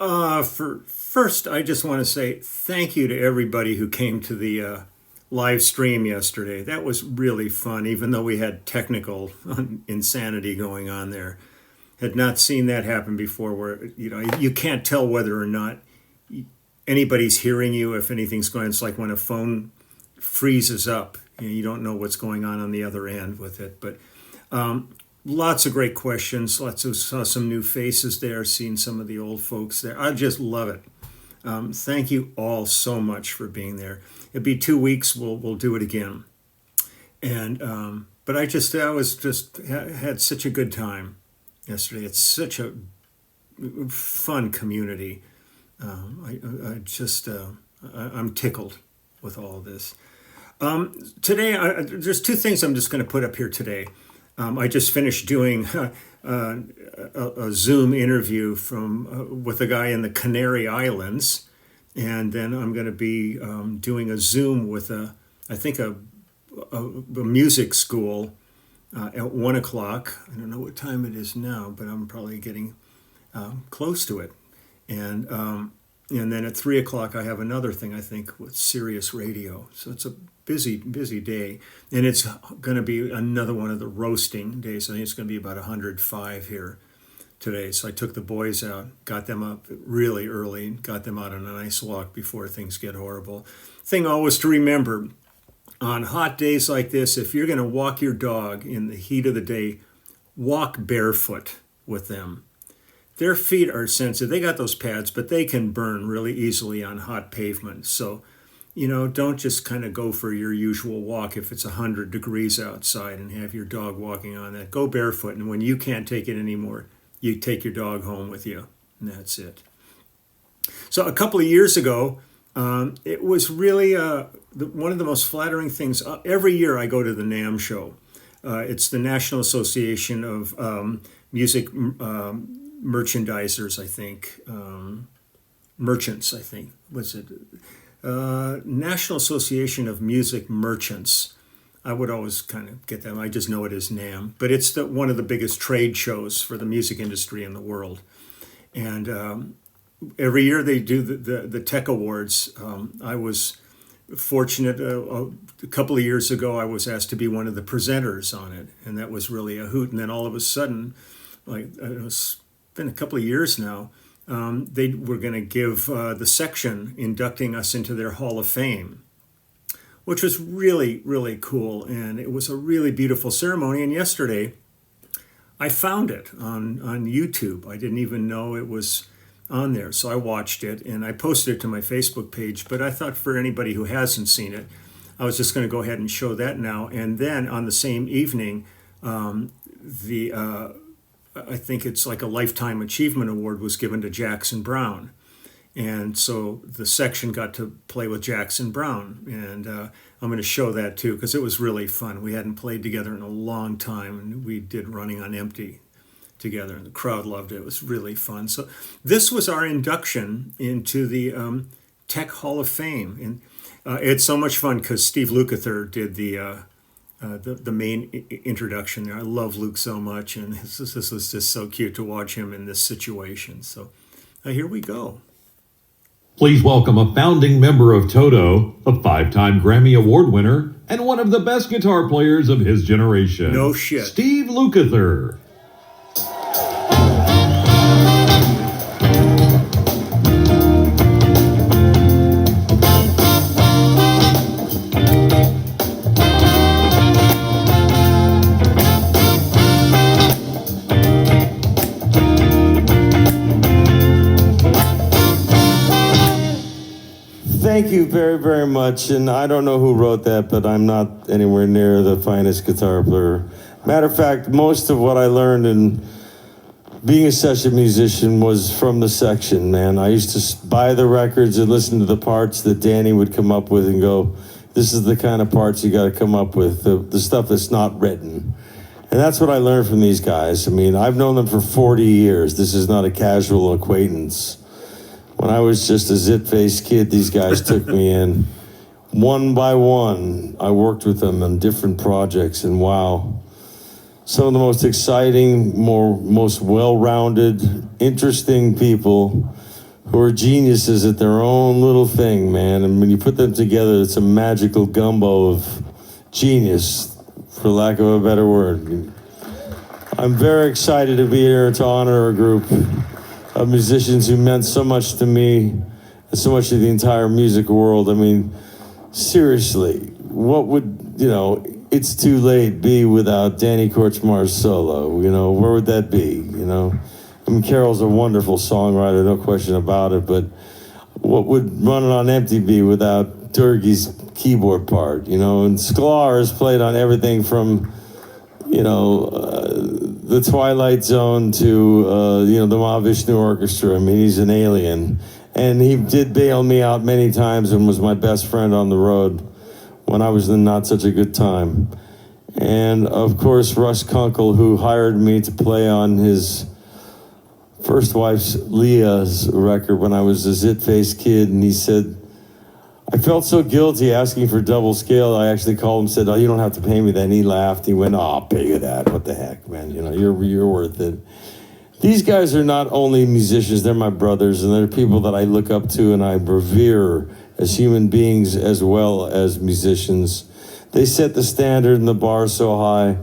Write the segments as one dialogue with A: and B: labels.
A: For first, I just want to say thank you to everybody who came to the live stream yesterday. That was really fun, even though we had technical insanity going on there. Had not seen that happen before, where you can't tell whether or not anybody's hearing you, if anything's going. It's like when a phone freezes up, you don't know what's going on the other end with it. But lots of great questions. Saw some new faces there, seen some of the old folks there. I just love it. Thank you all so much for being there. It'll be 2 weeks. We'll do it again. And but I had such a good time yesterday. It's such a fun community. I'm tickled with all of this. Today, there's two things I'm just going to put up here today. I just finished doing a Zoom interview with a guy in the Canary Islands, and then I'm going to be doing a Zoom with a music school at 1 o'clock. I don't know what time it is now, but I'm probably getting close to it. And then at 3 o'clock, I have another thing, I think, with Sirius Radio. So it's a busy day. And it's going to be another one of the roasting days. I think it's going to be about 105 here today. So I took the boys out, got them up really early, got them out on a nice walk before things get horrible. Thing always to remember, on hot days like this, if you're going to walk your dog in the heat of the day, walk barefoot with them. Their feet are sensitive. They got those pads, but they can burn really easily on hot pavement. So, don't just kind of go for your usual walk if it's 100 degrees outside and have your dog walking on that. Go barefoot, and when you can't take it anymore, you take your dog home with you, and that's it. So a couple of years ago, it was really one of the most flattering things. Every year I go to the NAMM show. It's the National Association of Music Merchandisers, I think. Merchants, I think. What's it? National Association of Music Merchants. I would always kind of get them. I just know it as NAMM. But it's one of the biggest trade shows for the music industry in the world. And every year they do the TEC Awards. I was fortunate. A couple of years ago, I was asked to be one of the presenters on it. And that was really a hoot. And then all of a sudden, it's been a couple of years now, they were going to give the section inducting us into their Hall of Fame, which was really, really cool. And it was a really beautiful ceremony. And yesterday, I found it on YouTube. I didn't even know it was on there. So I watched it and I posted it to my Facebook page. But I thought for anybody who hasn't seen it, I was just going to go ahead and show that now. And then on the same evening, I think it's like a Lifetime Achievement Award was given to Jackson Browne. And so the section got to play with Jackson Browne. And I'm going to show that too, because it was really fun. We hadn't played together in a long time, and we did Running on Empty together, and the crowd loved it. It was really fun. So this was our induction into the TEC Hall of Fame. And it's so much fun because Steve Lukather did the main introduction there. I love Luke so much, and this was just so cute to watch him in this situation. So here we go.
B: Please welcome a founding member of Toto, a 5-time Grammy Award winner, and one of the best guitar players of his generation.
A: No shit.
B: Steve Lukather.
C: Thank you very, very much. And I don't know who wrote that, but I'm not anywhere near the finest guitar player. Matter of fact, most of what I learned in being a session musician was from the section, man. I used to buy the records and listen to the parts that Danny would come up with and go, this is the kind of parts you got to come up with, the stuff that's not written. And that's what I learned from these guys. I mean, I've known them for 40 years. This is not a casual acquaintance. When I was just a zit-faced kid, these guys took me in. One by one, I worked with them on different projects, and wow. Some of the most exciting, most well-rounded, interesting people who are geniuses at their own little thing, man. And when you put them together, it's a magical gumbo of genius, for lack of a better word. I'm very excited to be here to honor a group of musicians who meant so much to me and so much to the entire music world. I mean, seriously, what would, It's Too Late be without Danny Korchmar's solo? Where would that be, I mean, Carol's a wonderful songwriter, no question about it, but what would Run It On Empty be without Durgee's keyboard part, And Sklar has played on everything from, the Twilight Zone to, the Mahavishnu Orchestra. I mean, he's an alien. And he did bail me out many times and was my best friend on the road when I was in not such a good time. And, of course, Russ Kunkel, who hired me to play on his first wife's Leah's record when I was a zit-faced kid, and he said, I felt so guilty asking for double scale. I actually called him and said, oh, you don't have to pay me that. And he laughed. He went, oh, I'll pay you that. What the heck, man? You're worth it. These guys are not only musicians, they're my brothers, and they're people that I look up to and I revere as human beings as well as musicians. They set the standard and the bar so high.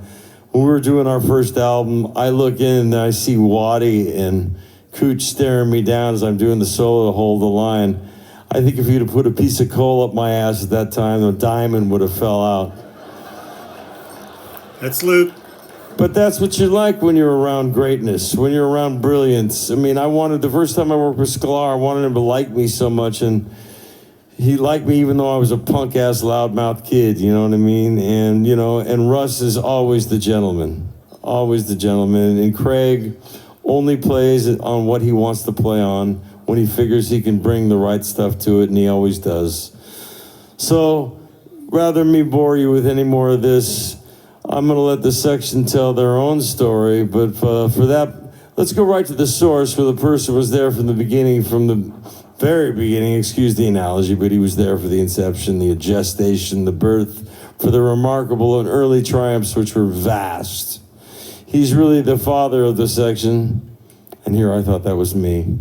C: When we were doing our first album, I look in and I see Waddy and Cooch staring me down as I'm doing the solo to hold the line. I think if you'd have put a piece of coal up my ass at that time, the diamond would have fell out.
A: That's Luke.
C: But that's what you're like when you're around greatness, when you're around brilliance. I mean, the first time I worked with Sklar, I wanted him to like me so much, and he liked me even though I was a punk-ass, loudmouth kid, you know what I mean? And, and Russ is always the gentleman, and Craig only plays on what he wants to play on when he figures he can bring the right stuff to it, and he always does. So, rather than me bore you with any more of this, I'm going to let the section tell their own story, but for that, let's go right to the source where the person was there from the beginning, from the very beginning, excuse the analogy, but he was there for the inception, the gestation, the birth, for the remarkable and early triumphs which were vast. He's really the father of the section, and here I thought that was me.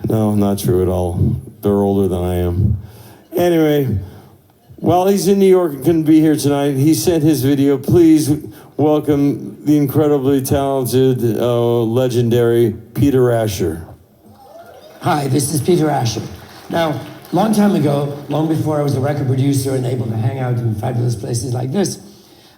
C: No, not true at all. They're older than I am. Anyway, while he's in New York and couldn't be here tonight, he sent his video. Please welcome the incredibly talented, legendary Peter Asher.
D: Hi, this is Peter Asher. Now, long time ago, long before I was a record producer and able to hang out in fabulous places like this,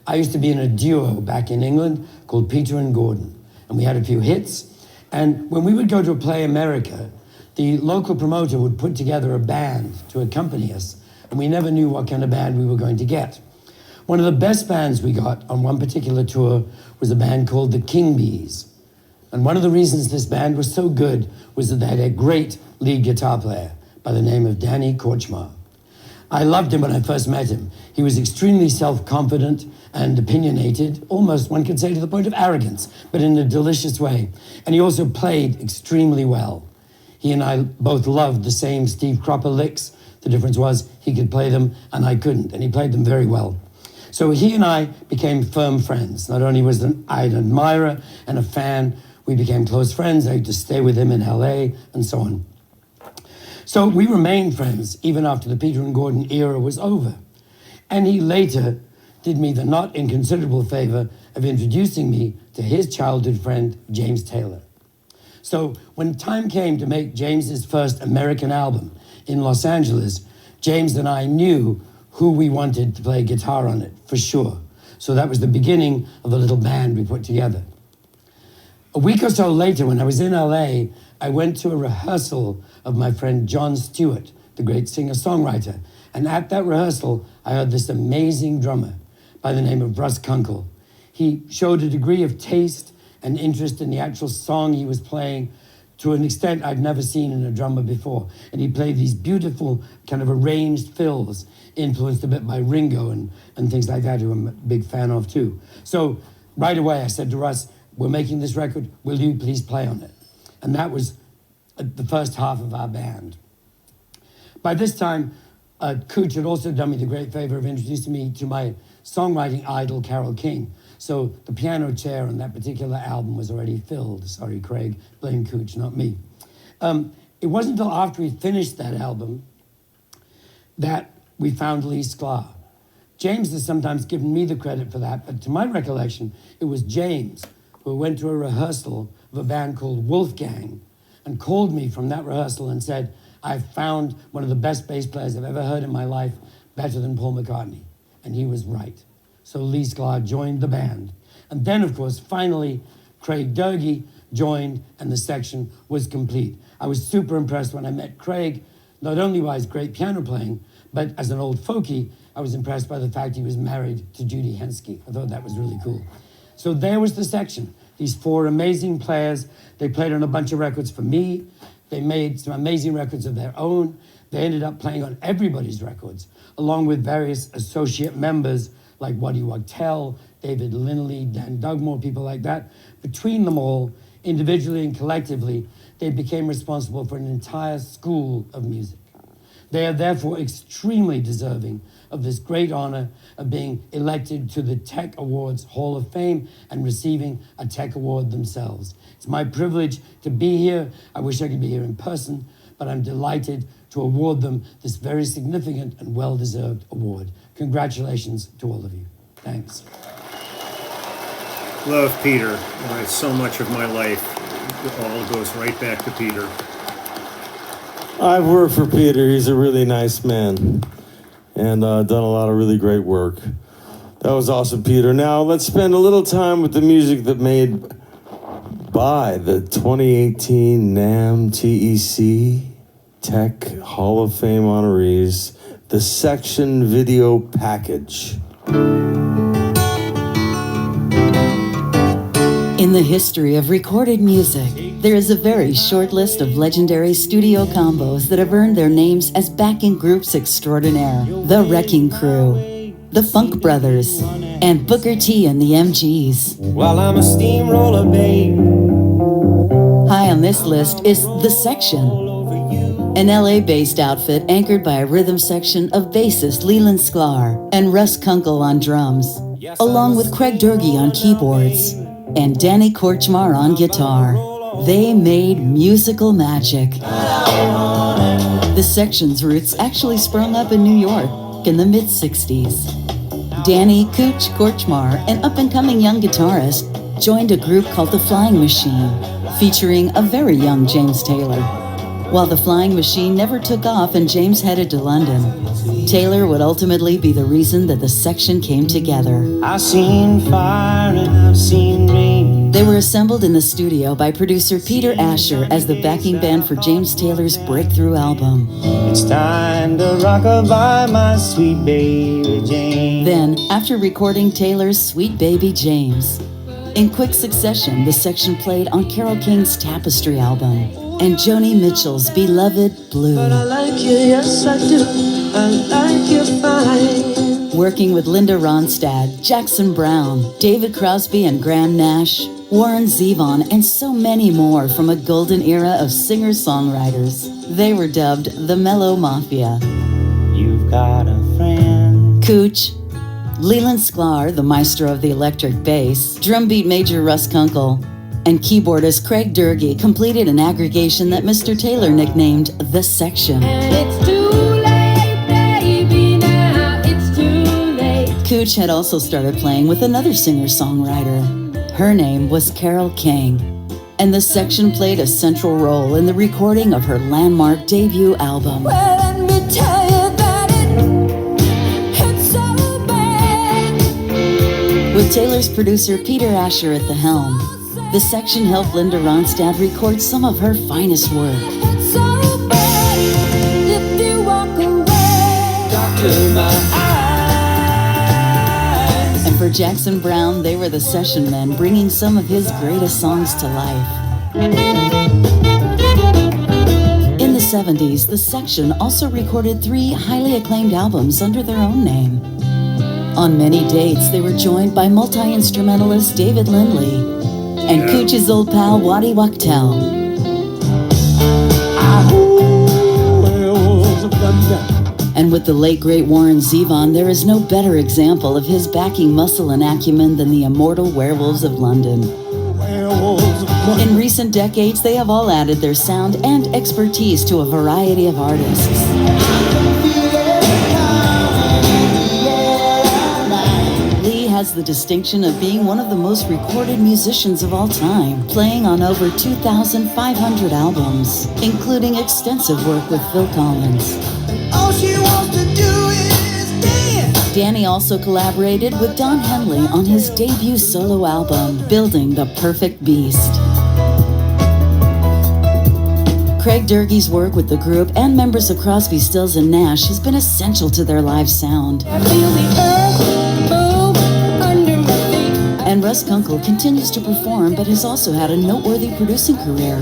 D: I used to be in a duo back in England called Peter and Gordon. And we had a few hits. And when we would go to Play America, the local promoter would put together a band to accompany us, and we never knew what kind of band we were going to get. One of the best bands we got on one particular tour was a band called the King Bees. And one of the reasons this band was so good was that they had a great lead guitar player by the name of Danny Korchmar. I loved him when I first met him. He was extremely self-confident and opinionated, almost one could say to the point of arrogance, but in a delicious way. And he also played extremely well. He and I both loved the same Steve Cropper licks. The difference was he could play them and I couldn't, and he played them very well. So he and I became firm friends. Not only was I an admirer and a fan, we became close friends. I used to stay with him in LA and so on. So we remained friends even after the Peter and Gordon era was over. And he later did me the not inconsiderable favor of introducing me to his childhood friend, James Taylor. So when time came to make James's first American album in Los Angeles, James and I knew who we wanted to play guitar on it, for sure. So that was the beginning of the little band we put together. A week or so later, when I was in LA, I went to a rehearsal of my friend John Stewart, the great singer-songwriter. And at that rehearsal, I heard this amazing drummer by the name of Russ Kunkel. He showed a degree of taste and interest in the actual song he was playing to an extent I'd never seen in a drummer before. And he played these beautiful kind of arranged fills, influenced a bit by Ringo and things like that, who I'm a big fan of too. So right away I said to Russ, we're making this record, will you please play on it? And that was the first half of our band. By this time, Cooch had also done me the great favor of introducing me to my songwriting idol, Carole King. So the piano chair on that particular album was already filled. Sorry, Craig, blame Cooch, not me. It wasn't until after we finished that album that we found Lee Sklar. James has sometimes given me the credit for that, but to my recollection, it was James who went to a rehearsal of a band called Wolfgang and called me from that rehearsal and said, "I've found one of the best bass players I've ever heard in my life, better than Paul McCartney." And he was right. So Lee Sklar joined the band. And then, of course, finally, Craig Dougherty joined and the section was complete. I was super impressed when I met Craig, not only by his great piano playing, but as an old folkie, I was impressed by the fact he was married to Judy Henske. I thought that was really cool. So there was the section. These four amazing players. They played on a bunch of records for me. They made some amazing records of their own. They ended up playing on everybody's records, along with various associate members like Waddy Wachtel, David Lindley, Dan Dugmore, people like that. Between them all, individually and collectively, they became responsible for an entire school of music. They are therefore extremely deserving of this great honor of being elected to the TEC Awards Hall of Fame and receiving a TEC Award themselves. It's my privilege to be here. I wish I could be here in person, but I'm delighted to award them this very significant and well-deserved award. Congratulations to all of you. Thanks.
A: Love Peter. So much of my life all goes right back to Peter.
C: I've worked for Peter. He's a really nice man and done a lot of really great work. That was awesome, Peter. Now let's spend a little time with the music that made by the 2018 NAMM TEC Hall of Fame honorees, the Section Video Package.
E: In the history of recorded music, there is a very short list of legendary studio combos that have earned their names as backing groups extraordinaire. The Wrecking Crew, the Funk Brothers, and Booker T and the MGs.
F: While I'm a steamroller, babe.
E: High on this list is The Section, an LA-based outfit anchored by a rhythm section of bassist Leland Sklar and Russ Kunkel on drums, along with Craig Dougherty on keyboards and Danny Korchmar on guitar. They made musical magic. The Section's roots actually sprung up in New York in the mid-60s. Danny Cooch Korchmar, an up-and-coming young guitarist, joined a group called The Flying Machine, featuring a very young James Taylor. While The Flying Machine never took off and James headed to London, Taylor would ultimately be the reason that the Section came together.
F: I've seen fire and I've seen rain.
E: They were assembled in the studio by producer Peter Asher as the backing band for James Taylor's breakthrough album.
F: It's time to rock-a-bye, my sweet baby Jane.
E: Then, after recording Taylor's Sweet Baby James, in quick succession, the Section played on Carole King's Tapestry album and Joni Mitchell's beloved Blue.
F: But I like you, yes I do. I like you fine.
E: Working with Linda Ronstadt, Jackson Browne, David Crosby and Graham Nash, Warren Zevon, and so many more from a golden era of singer-songwriters. They were dubbed the Mellow Mafia.
F: You've got a friend.
E: Cooch, Leland Sklar, the maestro of the electric bass, drumbeat major Russ Kunkel, and keyboardist Craig Dougherty completed an aggregation that Mr. Taylor nicknamed The Section.
G: And it's too late, baby, now it's too late.
E: Cooch had also started playing with another singer-songwriter. Her name was Carole King, and The Section played a central role in the recording of her landmark debut album.
G: Well, let me tell you that it's so bad.
E: With Taylor's producer Peter Asher at the helm, The Section helped Linda Ronstadt record some of her finest work.
G: It's so bad if you walk away.
F: Doctor, my eyes.
E: And for Jackson Browne, they were the session men bringing some of his greatest songs to life. In the 70s, The Section also recorded 3 highly acclaimed albums under their own name. On many dates, they were joined by multi-instrumentalist David Lindley and Cooch's old pal Waddy Wachtel. And with the late great Warren Zevon, there is no better example of his backing muscle and acumen than the immortal Werewolves of London.
F: Werewolves of
E: In recent decades, they have all added their sound and expertise to a variety of artists. Lee has the distinction of being one of the most recorded musicians of all time, playing on over 2,500 albums, including extensive work with Phil Collins.
G: All she wants to do is dance.
E: Danny also collaborated with Don Henley on his debut solo album, Building the Perfect Beast. Craig Durgee's work with the group and members of Crosby, Stills and Nash has been essential to their live sound.
G: I feel the earth move under my feet.
E: And Russ Kunkel continues to perform but has also had a noteworthy producing career,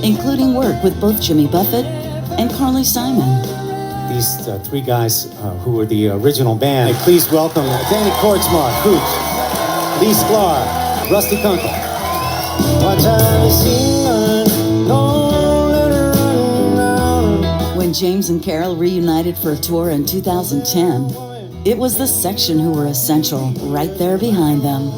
E: including work with both Jimmy Buffett and Carly Simon.
F: These three guys who were the original band. Please welcome Danny Kortzmar, Cooch, Lee Sklar, Rusty Kunkel. What time is it? Don't let her run down.
E: When James and Carol reunited for a tour in 2010, it was the section who were essential, right there behind them.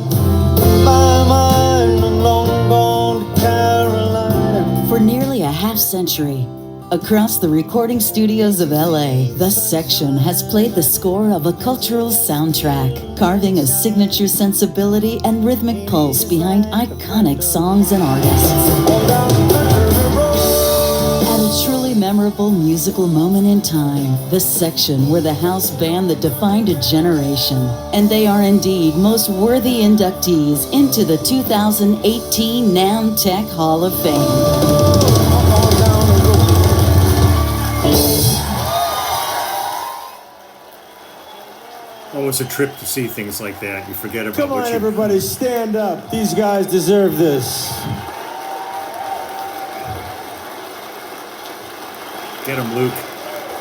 F: My mind alone gone to Carolina.
E: For nearly a half century, across the recording studios of LA, the section has played the score of a cultural soundtrack, carving a signature sensibility and rhythmic pulse behind iconic songs and artists. At a truly memorable musical moment in time, the section were the house band that defined a generation, and they are indeed most worthy inductees into the 2018 NAMM TEC Hall of Fame.
A: Oh, it's a trip to see things like that. You forget about
C: Come
A: what
C: on,
A: you...
C: everybody, stand up. These guys deserve this.
A: Get them, Luke.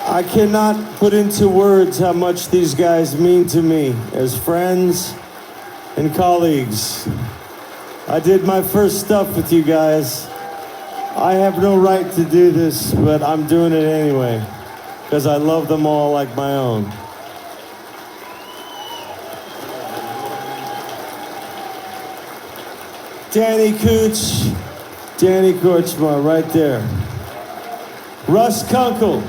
C: I cannot put into words how much these guys mean to me as friends and colleagues. I did my first stuff with you guys. I have no right to do this, but I'm doing it anyway because I love them all like my own. Danny Cooch, Danny Kortzmar, right there. Russ Kunkel,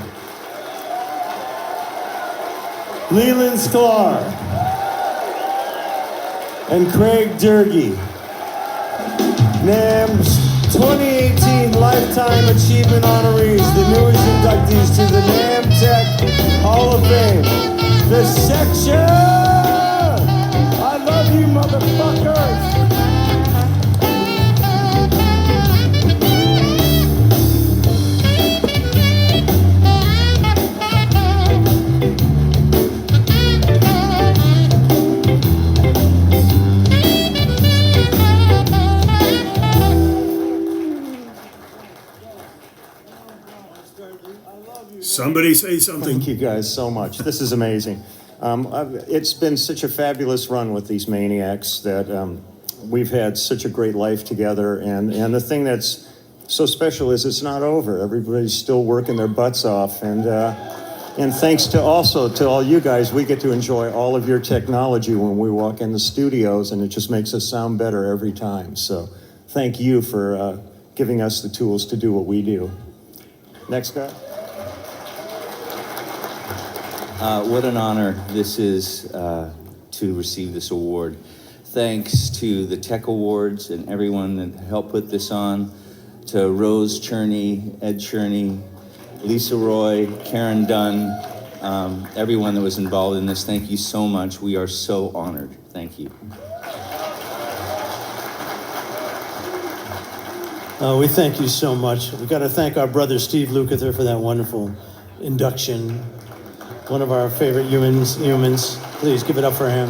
C: Leland Sklar, and Craig Durgee. NAMM's 2018 Lifetime Achievement Honorees, the newest inductees to the NAMM TEC Hall of Fame. The section! I love you, motherfuckers!
A: Somebody say something.
H: Thank you guys so much. This is amazing. It's been such a fabulous run with these maniacs that we've had such a great life together. And the thing that's so special is it's not over. Everybody's still working their butts off. And thanks to also to all you guys, we get to enjoy all of your technology when we walk in the studios, and it just makes us sound better every time. So thank you for giving us the tools to do what we do. Next guy.
I: What an honor this is to receive this award. Thanks to the Tech Awards and everyone that helped put this on, to Rose Cherney, Ed Cherney, Lisa Roy, Karen Dunn, everyone that was involved in this. Thank you so much. We are so honored. Thank you.
J: We thank you so much. We've got to thank our brother Steve Lukather for that wonderful induction. One of our favorite humans. Please give it up for him.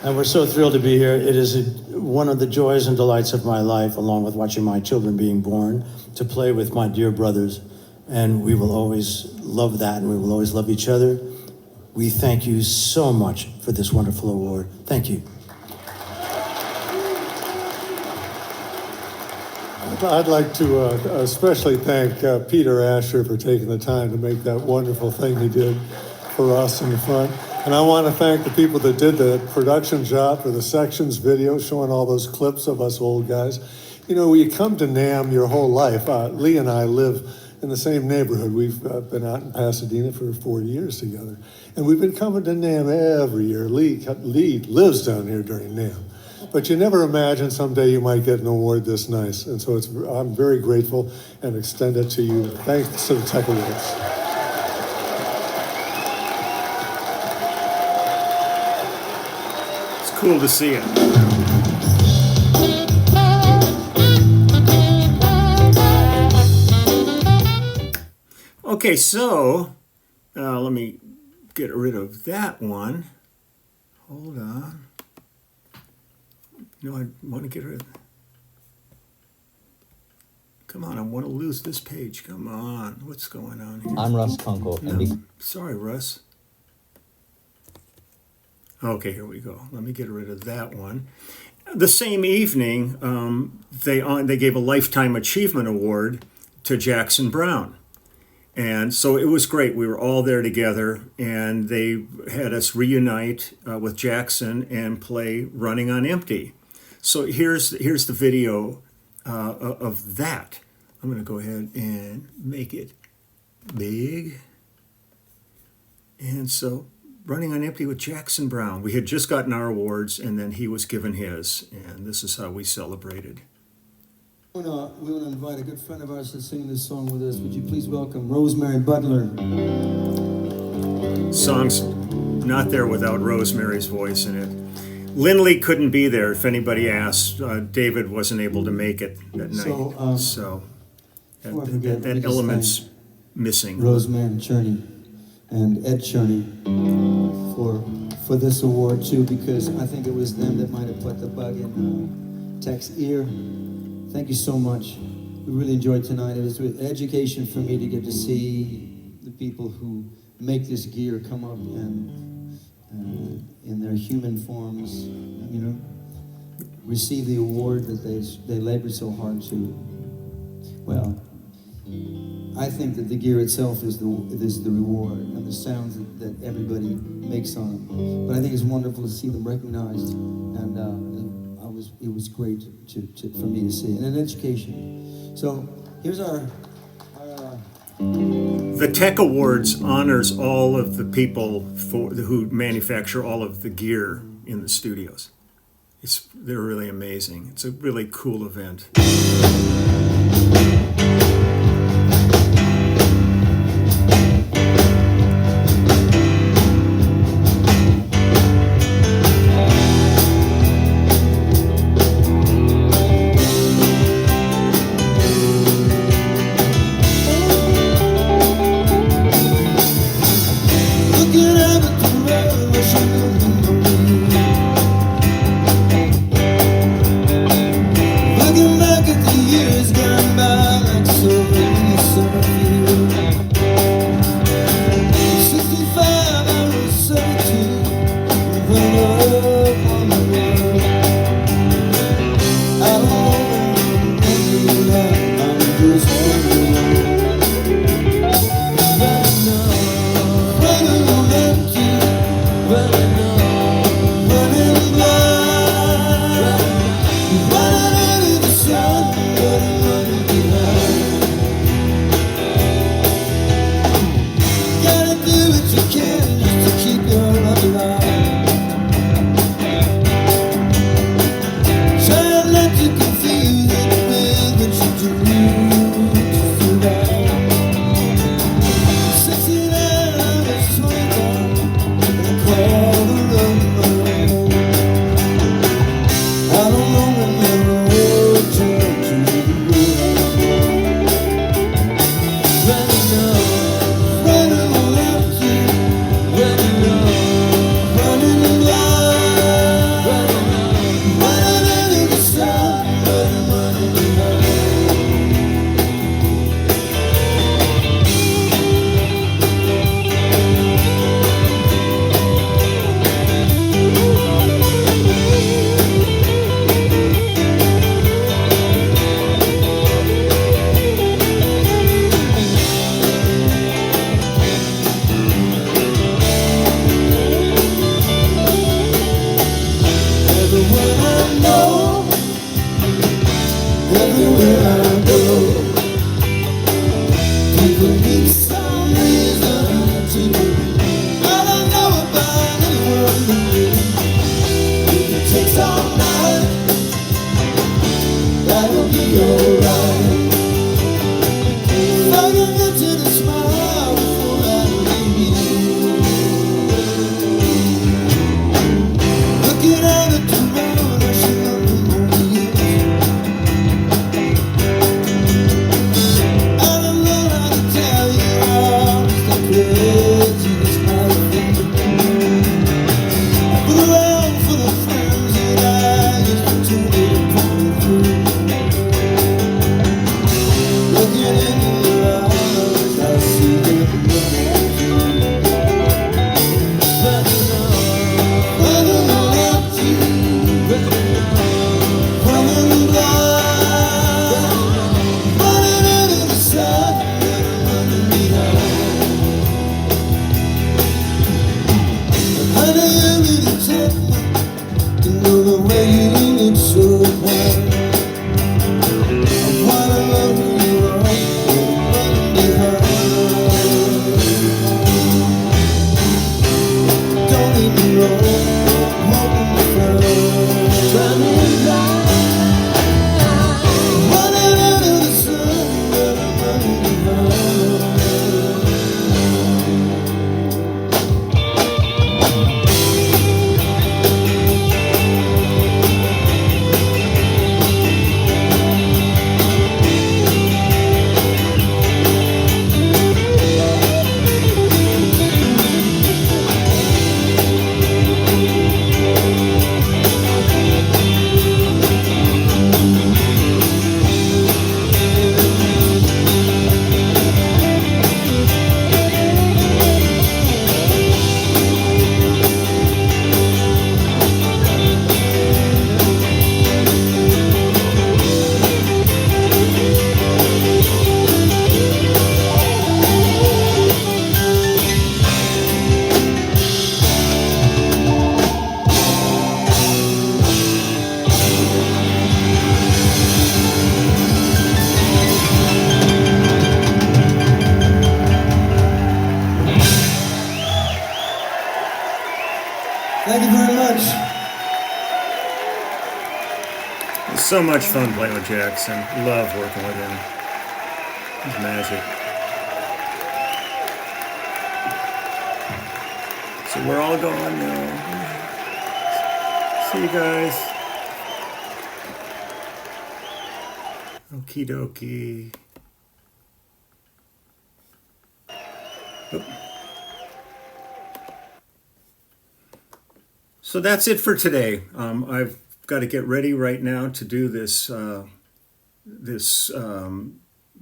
J: And we're so thrilled to be here. It is one of the joys and delights of my life, along with watching my children being born, to play with my dear brothers. And we will always love that, and we will always love each other. We thank you so much for this wonderful award. Thank you.
K: I'd like to especially thank Peter Asher for taking the time to make that wonderful thing he did for us in the front. And I want to thank the people that did the production job for the sections video showing all those clips of us old guys. You know, when you come to NAMM your whole life, Lee and I live in the same neighborhood. We've been out in Pasadena for 4 years together. And we've been coming to NAMM every year. Lee lives down here during NAMM. But you never imagine someday you might get an award this nice. And so I'm very grateful and extend it to you. Thanks to the TEC Awards.
A: It's cool to see it. Okay, so let me get rid of that one. Hold on. No, I want to get rid of. Come on, I want to lose this page. Come on, what's going on here?
L: I'm Russ Kunkel.
A: No, sorry, Russ. Okay, here we go. Let me get rid of that one. The same evening, they gave a Lifetime Achievement Award to Jackson Brown. And so it was great. We were all there together, and they had us reunite with Jackson and play Running on Empty. So here's the video of that. I'm going to go ahead and make it big. And so Running on Empty with Jackson Brown. We had just gotten our awards, and then he was given his, and this is how we celebrated.
M: We want to invite a good friend of ours to sing this song with us. Would you please welcome Rosemary Butler?
A: Song's not there without Rosemary's voice in it. Lindley couldn't be there, if anybody asked. David wasn't able to make it that night. So that element's missing.
M: Rosemary and Cherney and Ed Cherney for this award too, because I think it was them that might have put the bug in TEC's ear. Thank you so much. We really enjoyed tonight. It was education for me to get to see the people who make this gear come up and in their human forms, you know, receive the award that they labored so hard to. Well, I think that the gear itself is the reward and the sounds that everybody makes on it. But I think it's wonderful to see them recognized, and it was great for me to see, and an education. So here's our
A: The TEC Awards honors all of the people who manufacture all of the gear in the studios. They're really amazing. It's a really cool event.
M: looking back at the years everywhere I go. People need some reason to. I don't know about anyone but me. If it takes all night, that'll be alright. If I can get to the smile before I leave you. Looking out at the road, I should know the morning. I don't know how to tell you all the craziest night thing. I put around for the friends that I used to turn it upon through. Looking into your eyes, I see them running through. Running out to you, running blind, running into the sun, running behind. Honey, you really tell me, you know the way you look so bright. I wanna know who you are, running behind. Don't leave me alone, I'm hoping to find. Running blind, running into the sun, running behind. Thank you very much.
A: It's so much fun playing with Jackson. Love working with him. He's magic. So we're all gone now. See you guys. Okie dokie. Oop. So that's it for today. I've got to get ready right now to do this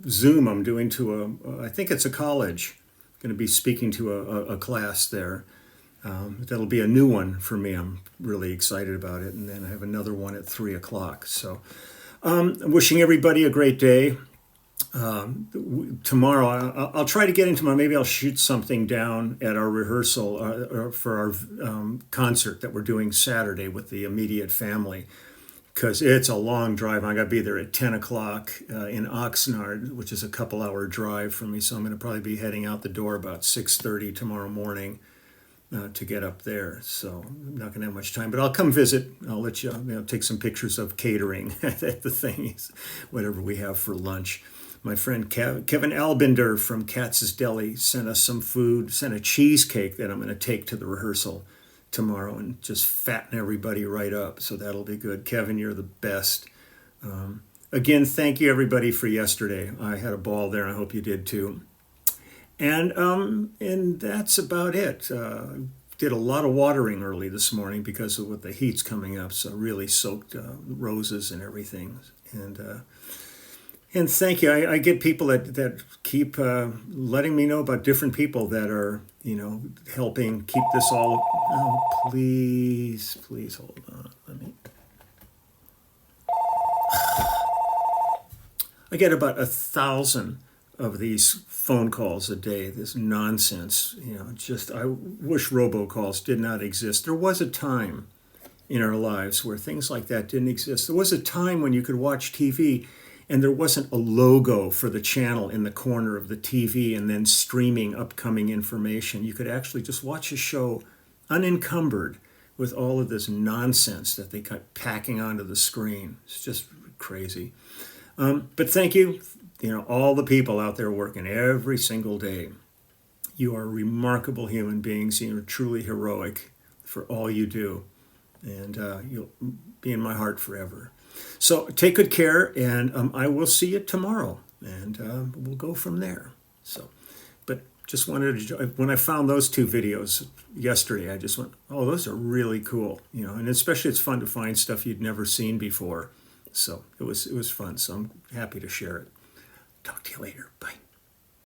A: Zoom I'm doing to I think it's a college. I'm going to be speaking to a class there. That'll be a new one for me. I'm really excited about it. And then I have another one at 3 o'clock. So I'm wishing everybody a great day. Tomorrow, I'll try to get into maybe I'll shoot something down at our rehearsal for our concert that we're doing Saturday with the immediate family, because it's a long drive. I got to be there at 10 o'clock in Oxnard, which is a couple-hour drive for me. So I'm going to probably be heading out the door about 6:30 tomorrow morning to get up there. So I'm not going to have much time, but I'll come visit. I'll let you, take some pictures of catering at the things, whatever we have for lunch. My friend Kevin Albinder from Katz's Deli sent us some food, sent a cheesecake that I'm going to take to the rehearsal tomorrow and just fatten everybody right up. So that'll be good. Kevin, you're the best. Again, thank you everybody for yesterday. I had a ball there. I hope you did too. And that's about it. Did a lot of watering early this morning because of what the heat's coming up. So really soaked roses and everything. And thank you. I get people that keep letting me know about different people that are, helping keep this all. Oh, please hold on. I get about 1,000 of these phone calls a day. This nonsense, I wish robocalls did not exist. There was a time in our lives where things like that didn't exist. There was a time when you could watch TV and there wasn't a logo for the channel in the corner of the TV and then streaming upcoming information. You could actually just watch a show unencumbered with all of this nonsense that they kept packing onto the screen. It's just crazy. But thank you, all the people out there working every single day. You are remarkable human beings. You're truly heroic for all you do. And you'll be in my heart forever. So take good care, and I will see you tomorrow. And we'll go from there. But just wanted to, when I found those two videos yesterday, I just went, oh, those are really cool. And especially it's fun to find stuff you'd never seen before. So it was fun. So I'm happy to share it. Talk to you later. Bye.